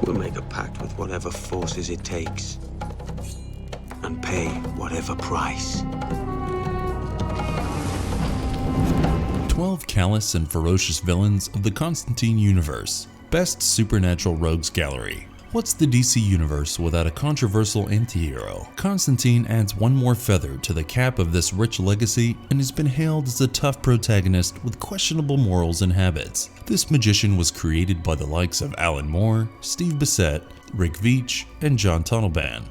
We'll make a pact with whatever forces it takes. And pay whatever price. 12 callous and ferocious villains of the Constantine universe. Best supernatural rogues gallery. What's the DC universe without a controversial antihero? Constantine adds one more feather to the cap of this rich legacy and has been hailed as a tough protagonist with questionable morals and habits. This magician was created by the likes of Alan Moore, Steve Bissette, Veitch, and John Totleban,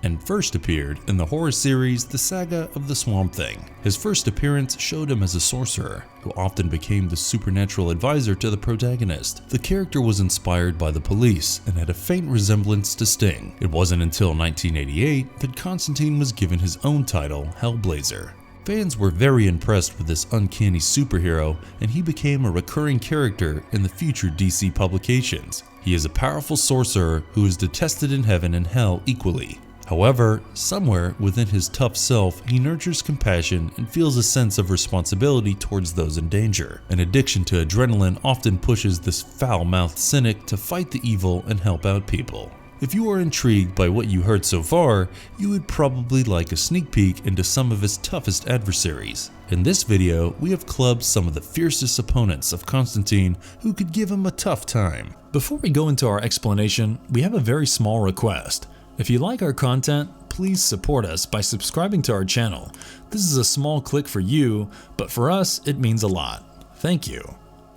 and first appeared in the horror series The Saga of the Swamp Thing. His first appearance showed him as a sorcerer, who often became the supernatural advisor to the protagonist. The character was inspired by the police and had a faint resemblance to Sting. It wasn't until 1988 that Constantine was given his own title, Hellblazer. Fans were very impressed with this uncanny superhero, and he became a recurring character in the future DC publications. He is a powerful sorcerer who is detested in heaven and hell equally. However, somewhere within his tough self, he nurtures compassion and feels a sense of responsibility towards those in danger. An addiction to adrenaline often pushes this foul-mouthed cynic to fight the evil and help out people. If you are intrigued by what you heard so far, you would probably like a sneak peek into some of his toughest adversaries. In this video, we have clubbed some of the fiercest opponents of Constantine who could give him a tough time. Before we go into our explanation, we have a very small request. If you like our content, please support us by subscribing to our channel. This is a small click for you, but for us, it means a lot. Thank you.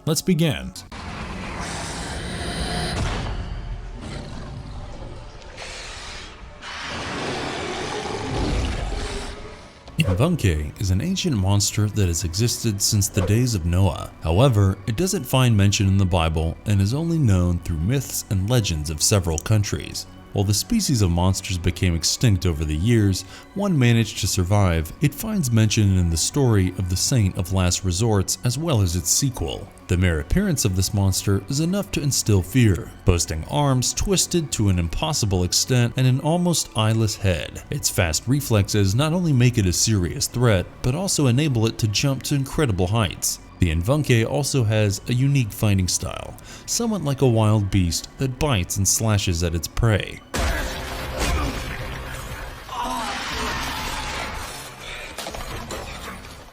Let's begin. Invunche is an ancient monster that has existed since the days of Noah. However, it doesn't find mention in the Bible and is only known through myths and legends of several countries. While the species of monsters became extinct over the years, one managed to survive. It finds mention in the story of the Saint of Last Resorts as well as its sequel. The mere appearance of this monster is enough to instill fear, boasting arms twisted to an impossible extent and an almost eyeless head. Its fast reflexes not only make it a serious threat, but also enable it to jump to incredible heights. The Invunche also has a unique fighting style, somewhat like a wild beast that bites and slashes at its prey.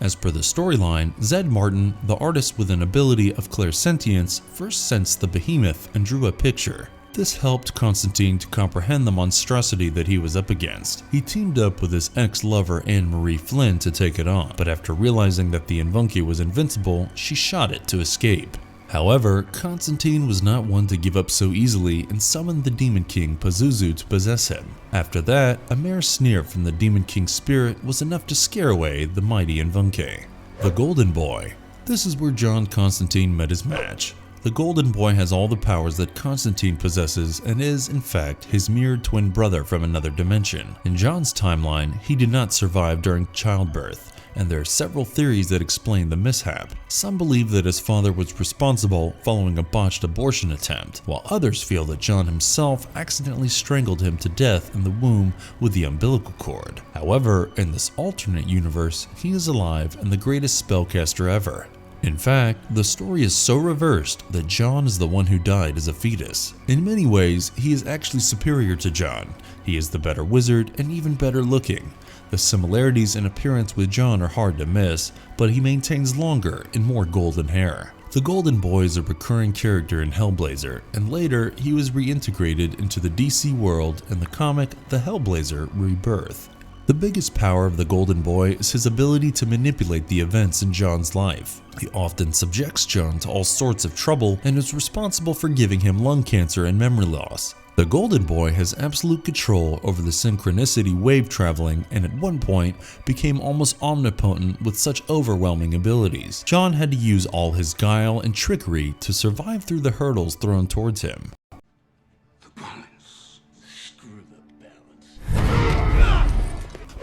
As per the storyline, Zed Martin, the artist with an ability of clairsentience, first sensed the behemoth and drew a picture. This helped Constantine to comprehend the monstrosity that he was up against. He teamed up with his ex-lover Anne-Marie Flynn to take it on, but after realizing that the Invunche was invincible, she shot it to escape. However, Constantine was not one to give up so easily and summoned the Demon King Pazuzu to possess him. After that, a mere sneer from the Demon King's spirit was enough to scare away the mighty Invunche. The Golden Boy. This is where John Constantine met his match. The Golden Boy has all the powers that Constantine possesses and is, in fact, his mirrored twin brother from another dimension. In John's timeline, he did not survive during childbirth, and there are several theories that explain the mishap. Some believe that his father was responsible following a botched abortion attempt, while others feel that John himself accidentally strangled him to death in the womb with the umbilical cord. However, in this alternate universe, he is alive and the greatest spellcaster ever. In fact, the story is so reversed that John is the one who died as a fetus. In many ways, he is actually superior to John. He is the better wizard and even better looking. The similarities in appearance with John are hard to miss, but he maintains longer and more golden hair. The Golden Boy is a recurring character in Hellblazer, and later he was reintegrated into the DC world in the comic The Hellblazer Rebirth. The biggest power of the Golden Boy is his ability to manipulate the events in John's life. He often subjects John to all sorts of trouble and is responsible for giving him lung cancer and memory loss. The Golden Boy has absolute control over the synchronicity wave traveling and at one point became almost omnipotent with such overwhelming abilities. John had to use all his guile and trickery to survive through the hurdles thrown towards him.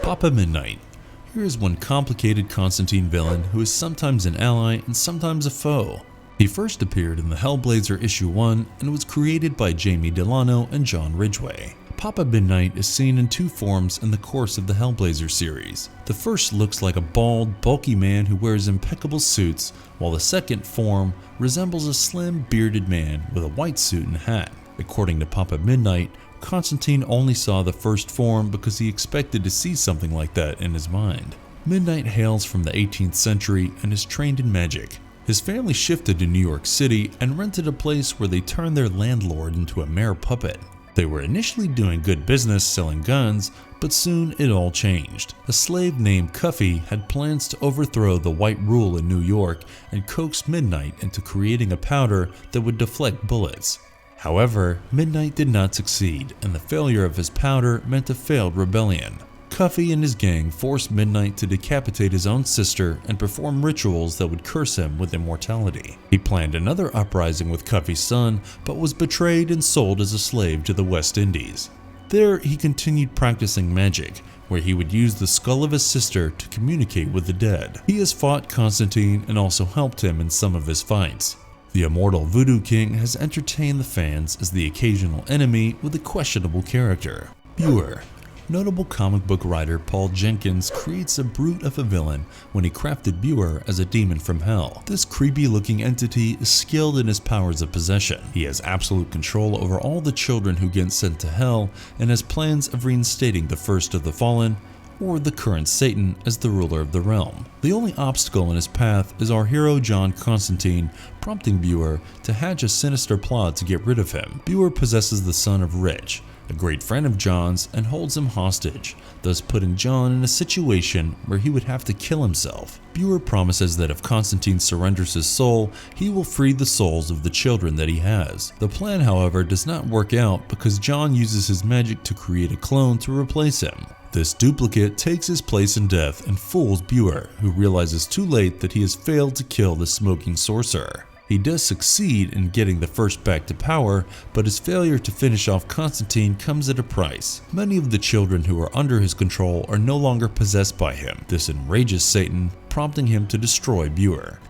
Papa Midnite. Here is one complicated Constantine villain who is sometimes an ally and sometimes a foe. He first appeared in the Hellblazer issue 1 and was created by Jamie Delano and John Ridgway. Papa Midnite is seen in two forms in the course of the Hellblazer series. The first looks like a bald, bulky man who wears impeccable suits, while the second form resembles a slim, bearded man with a white suit and hat. According to Papa Midnite, Constantine only saw the first form because he expected to see something like that in his mind. Midnite hails from the 18th century and is trained in magic. His family shifted to New York City and rented a place where they turned their landlord into a mere puppet. They were initially doing good business selling guns, but soon it all changed. A slave named Cuffy had plans to overthrow the white rule in New York and coax Midnite into creating a powder that would deflect bullets. However, Midnite did not succeed, and the failure of his powder meant a failed rebellion. Cuffy and his gang forced Midnite to decapitate his own sister and perform rituals that would curse him with immortality. He planned another uprising with Cuffy's son, but was betrayed and sold as a slave to the West Indies. There, he continued practicing magic, where he would use the skull of his sister to communicate with the dead. He has fought Constantine and also helped him in some of his fights. The immortal Voodoo King has entertained the fans as the occasional enemy with a questionable character. Buer. Notable comic book writer Paul Jenkins creates a brute of a villain when he crafted Buer as a demon from hell. This creepy looking entity is skilled in his powers of possession. He has absolute control over all the children who get sent to hell and has plans of reinstating the first of the fallen, or the current Satan, as the ruler of the realm. The only obstacle in his path is our hero John Constantine, prompting Buer to hatch a sinister plot to get rid of him. Buer possesses the son of Veitch, a great friend of John's, and holds him hostage, thus putting John in a situation where he would have to kill himself. Buer promises that if Constantine surrenders his soul, he will free the souls of the children that he has. The plan, however, does not work out because John uses his magic to create a clone to replace him. This duplicate takes his place in death and fools Buer, who realizes too late that he has failed to kill the smoking sorcerer. He does succeed in getting the first back to power, but his failure to finish off Constantine comes at a price. Many of the children who are under his control are no longer possessed by him. This enrages Satan, prompting him to destroy Buer.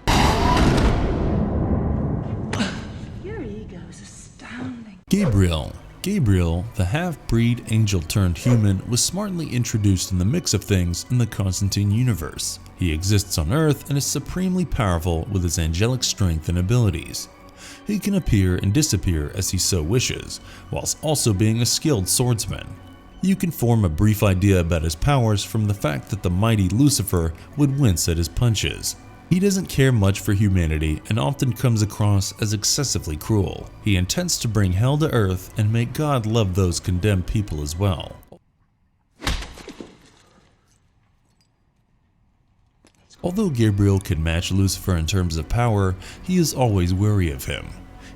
Your ego is astounding. Gabriel. Gabriel, the half-breed angel-turned-human, was smartly introduced in the mix of things in the Constantine universe. He exists on Earth and is supremely powerful with his angelic strength and abilities. He can appear and disappear as he so wishes, whilst also being a skilled swordsman. You can form a brief idea about his powers from the fact that the mighty Lucifer would wince at his punches. He doesn't care much for humanity and often comes across as excessively cruel. He intends to bring hell to earth and make God love those condemned people as well. Although Gabriel can match Lucifer in terms of power, he is always wary of him.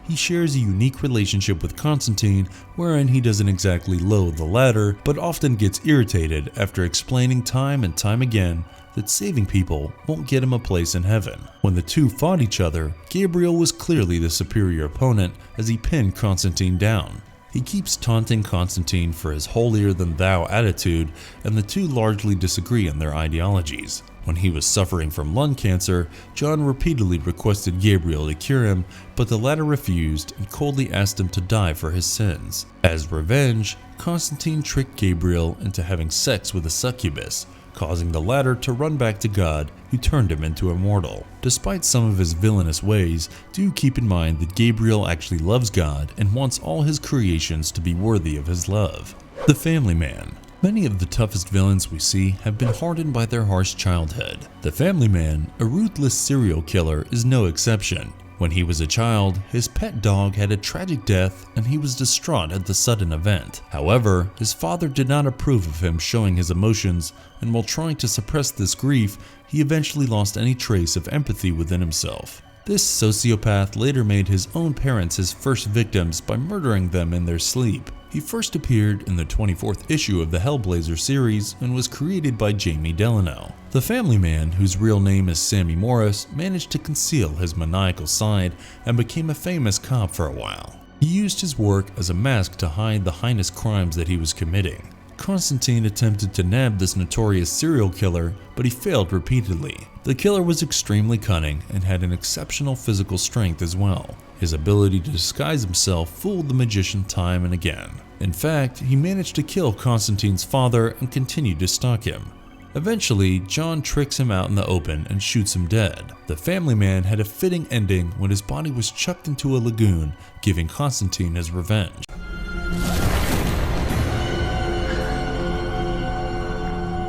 He shares a unique relationship with Constantine, wherein he doesn't exactly loathe the latter, but often gets irritated after explaining time and time again that saving people won't get him a place in heaven. When the two fought each other, Gabriel was clearly the superior opponent as he pinned Constantine down. He keeps taunting Constantine for his holier-than-thou attitude, and the two largely disagree on their ideologies. When he was suffering from lung cancer, John repeatedly requested Gabriel to cure him, but the latter refused and coldly asked him to die for his sins. As revenge, Constantine tricked Gabriel into having sex with a succubus, causing the latter to run back to God, who turned him into a mortal. Despite some of his villainous ways, do keep in mind that Gabriel actually loves God and wants all his creations to be worthy of his love. The Family Man. Many of the toughest villains we see have been hardened by their harsh childhood. The Family Man, a ruthless serial killer, is no exception. When he was a child, his pet dog had a tragic death and he was distraught at the sudden event. However, his father did not approve of him showing his emotions, and while trying to suppress this grief, he eventually lost any trace of empathy within himself. This sociopath later made his own parents his first victims by murdering them in their sleep. He first appeared in the 24th issue of the Hellblazer series and was created by Jamie Delano. The Family Man, whose real name is Sammy Morris, managed to conceal his maniacal side and became a famous cop for a while. He used his work as a mask to hide the heinous crimes that he was committing. Constantine attempted to nab this notorious serial killer, but he failed repeatedly. The killer was extremely cunning and had an exceptional physical strength as well. His ability to disguise himself fooled the magician time and again. In fact, he managed to kill Constantine's father and continued to stalk him. Eventually, John tricks him out in the open and shoots him dead. The family man had a fitting ending when his body was chucked into a lagoon, giving Constantine his revenge.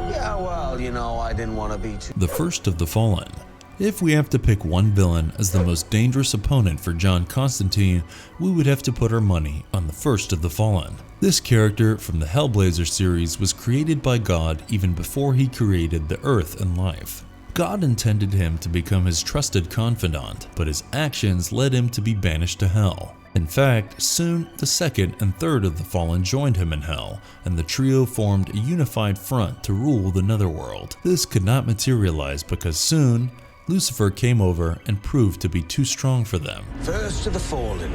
Yeah, well, you know, I didn't want to be too... The First of the Fallen. If we have to pick one villain as the most dangerous opponent for John Constantine, we would have to put our money on the First of the Fallen. This character from the Hellblazer series was created by God even before he created the earth and life. God intended him to become his trusted confidant, but his actions led him to be banished to hell. In fact, soon the second and third of the Fallen joined him in hell, and the trio formed a unified front to rule the Netherworld. This could not materialize because soon, Lucifer came over and proved to be too strong for them. First of the Fallen.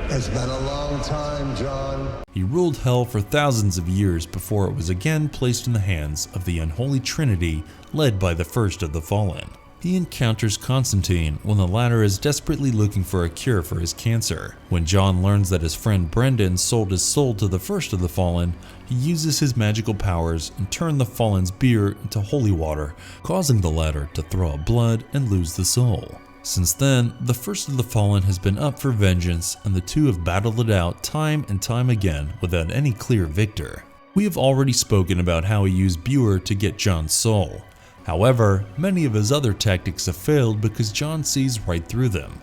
It's been a long time, John. He ruled hell for thousands of years before it was again placed in the hands of the unholy trinity led by the First of the Fallen. He encounters Constantine when the latter is desperately looking for a cure for his cancer. When John learns that his friend Brendan sold his soul to the First of the Fallen, he uses his magical powers and turns the Fallen's beer into holy water, causing the latter to throw up blood and lose the soul. Since then, the First of the Fallen has been up for vengeance, and the two have battled it out time and time again without any clear victor. We have already spoken about how he used Buer to get John's soul. However, many of his other tactics have failed because John sees right through them.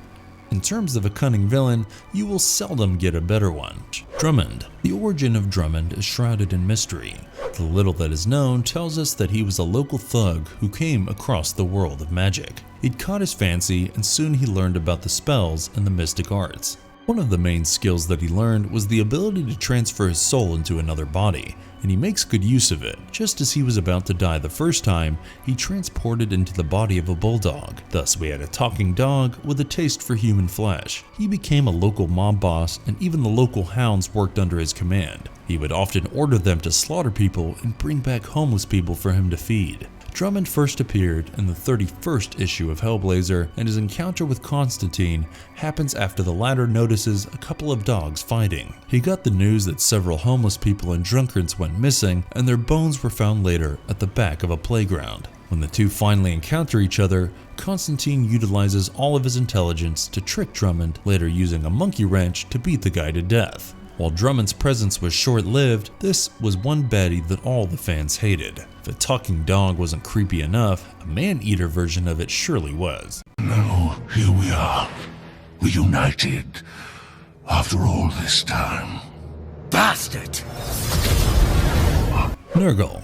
In terms of a cunning villain, you will seldom get a better one. Drummond. The origin of Drummond is shrouded in mystery. The little that is known tells us that he was a local thug who came across the world of magic. He'd caught his fancy, and soon he learned about the spells and the mystic arts. One of the main skills that he learned was the ability to transfer his soul into another body, and he makes good use of it. Just as he was about to die the first time, he transported into the body of a bulldog. Thus we had a talking dog with a taste for human flesh. He became a local mob boss, and even the local hounds worked under his command. He would often order them to slaughter people and bring back homeless people for him to feed. Drummond first appeared in the 31st issue of Hellblazer, and his encounter with Constantine happens after the latter notices a couple of dogs fighting. He got the news that several homeless people and drunkards went missing, and their bones were found later at the back of a playground. When the two finally encounter each other, Constantine utilizes all of his intelligence to trick Drummond, later using a monkey wrench to beat the guy to death. While Drummond's presence was short-lived, this was one baddie that all the fans hated. If a talking dog wasn't creepy enough, a man-eater version of it surely was. Now, here we are, reunited, after all this time. Bastard! Nergal.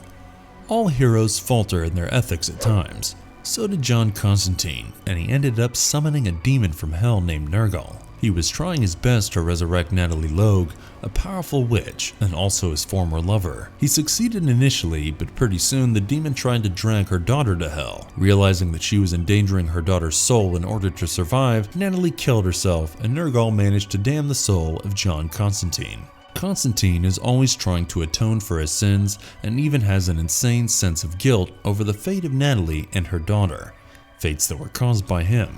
All heroes falter in their ethics at times. So did John Constantine, and he ended up summoning a demon from hell named Nergal. He was trying his best to resurrect Natalie Logue, a powerful witch and also his former lover. He succeeded initially, but pretty soon the demon tried to drag her daughter to hell. Realizing that she was endangering her daughter's soul in order to survive, Natalie killed herself, and Nergal managed to damn the soul of John Constantine. Constantine is always trying to atone for his sins and even has an insane sense of guilt over the fate of Natalie and her daughter, fates that were caused by him.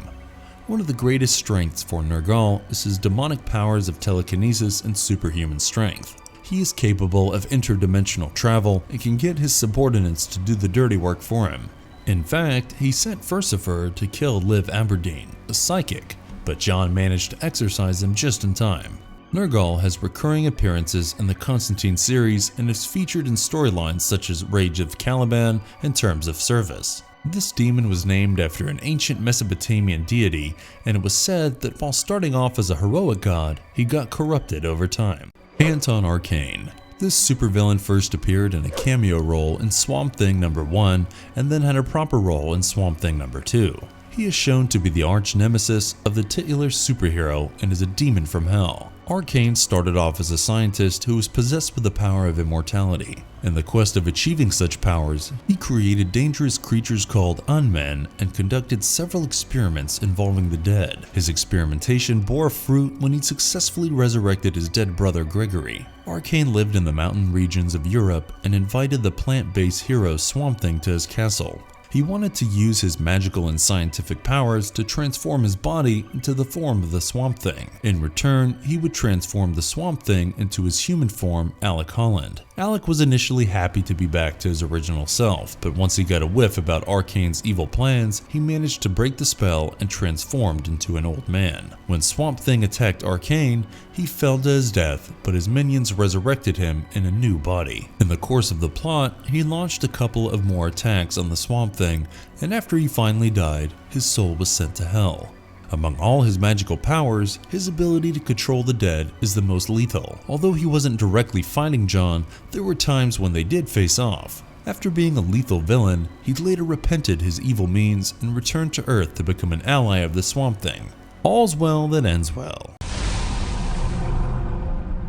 One of the greatest strengths for Nergal is his demonic powers of telekinesis and superhuman strength. He is capable of interdimensional travel and can get his subordinates to do the dirty work for him. In fact, he sent Ferocious to kill Liv Aberdeen, a psychic, but John managed to exorcise him just in time. Nergal has recurring appearances in the Constantine series and is featured in storylines such as Rage of Caliban and Terms of Service. This demon was named after an ancient Mesopotamian deity, and it was said that while starting off as a heroic god, he got corrupted over time. Anton Arcane. This supervillain first appeared in a cameo role in Swamp Thing #1 and then had a proper role in Swamp Thing #2. He is shown to be the arch nemesis of the titular superhero and is a demon from hell. Arcane started off as a scientist who was possessed with the power of immortality. In the quest of achieving such powers, he created dangerous creatures called unmen and conducted several experiments involving the dead. His experimentation bore fruit when he successfully resurrected his dead brother Gregory. Arcane lived in the mountain regions of Europe and invited the plant-based hero Swamp Thing to his castle. He wanted to use his magical and scientific powers to transform his body into the form of the Swamp Thing. In return, he would transform the Swamp Thing into his human form, Alec Holland. Alec was initially happy to be back to his original self, but once he got a whiff about Arcane's evil plans, he managed to break the spell and transformed into an old man. When Swamp Thing attacked Arcane, he fell to his death, but his minions resurrected him in a new body. In the course of the plot, he launched a couple of more attacks on the Swamp Thing, and after he finally died, his soul was sent to hell. Among all his magical powers, his ability to control the dead is the most lethal. Although he wasn't directly fighting John, there were times when they did face off. After being a lethal villain, he later repented his evil means and returned to Earth to become an ally of the Swamp Thing. All's well that ends well.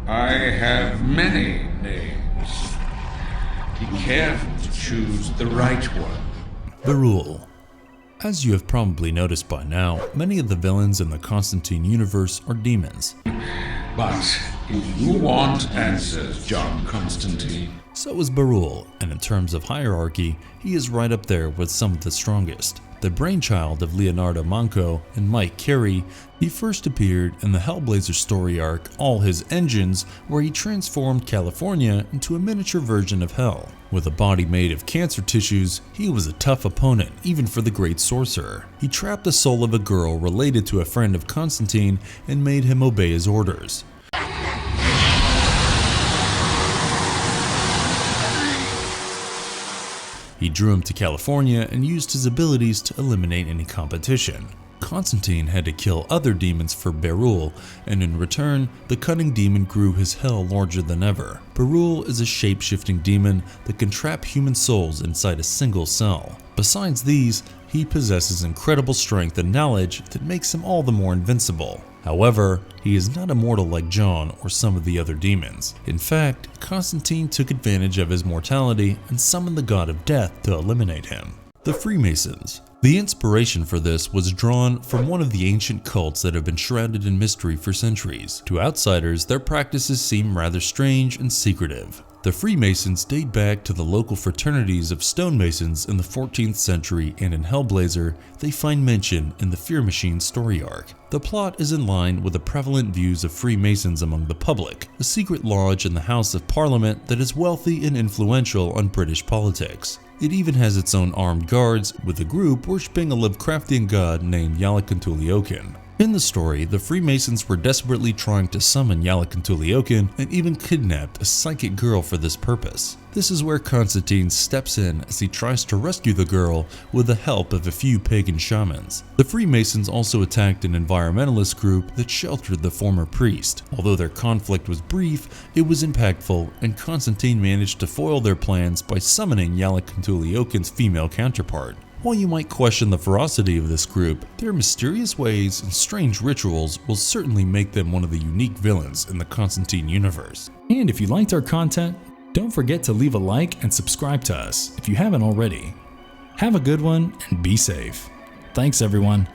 I have many names. Be careful to choose the right one. Beroul. As you have probably noticed by now, many of the villains in the Constantine universe are demons. But if you want answers, John Constantine, So is Beroul, and in terms of hierarchy, he is right up there with some of the strongest. The brainchild of Leonardo Manco and Mike Carey, he first appeared in the Hellblazer story arc All His Engines, where he transformed California into a miniature version of Hell. With a body made of cancer tissues, he was a tough opponent even for the great sorcerer. He trapped the soul of a girl related to a friend of Constantine and made him obey his orders. He drew him to California and used his abilities to eliminate any competition. Constantine had to kill other demons for Beroul, and in return, the cunning demon grew his hell larger than ever. Beroul is a shape-shifting demon that can trap human souls inside a single cell. Besides these, he possesses incredible strength and knowledge that makes him all the more invincible. However, he is not immortal like John or some of the other demons. In fact, Constantine took advantage of his mortality and summoned the god of death to eliminate him. The Freemasons. The inspiration for this was drawn from one of the ancient cults that have been shrouded in mystery for centuries. To outsiders, their practices seem rather strange and secretive. The Freemasons date back to the local fraternities of stonemasons in the 14th century, and in Hellblazer, they find mention in the Fear Machine story arc. The plot is in line with the prevalent views of Freemasons among the public, a secret lodge in the House of Parliament that is wealthy and influential on British politics. It even has its own armed guards, with the group worshipping a Lovecraftian god named Yalakantuliokin. In the story, the Freemasons were desperately trying to summon Yalakantuliokin and even kidnapped a psychic girl for this purpose. This is where Constantine steps in as he tries to rescue the girl with the help of a few pagan shamans. The Freemasons also attacked an environmentalist group that sheltered the former priest. Although their conflict was brief, it was impactful, and Constantine managed to foil their plans by summoning Yalakantuliokin's female counterpart. While you might question the ferocity of this group, their mysterious ways and strange rituals will certainly make them one of the unique villains in the Constantine universe. And if you liked our content, don't forget to leave a like and subscribe to us if you haven't already. Have a good one and be safe. Thanks everyone.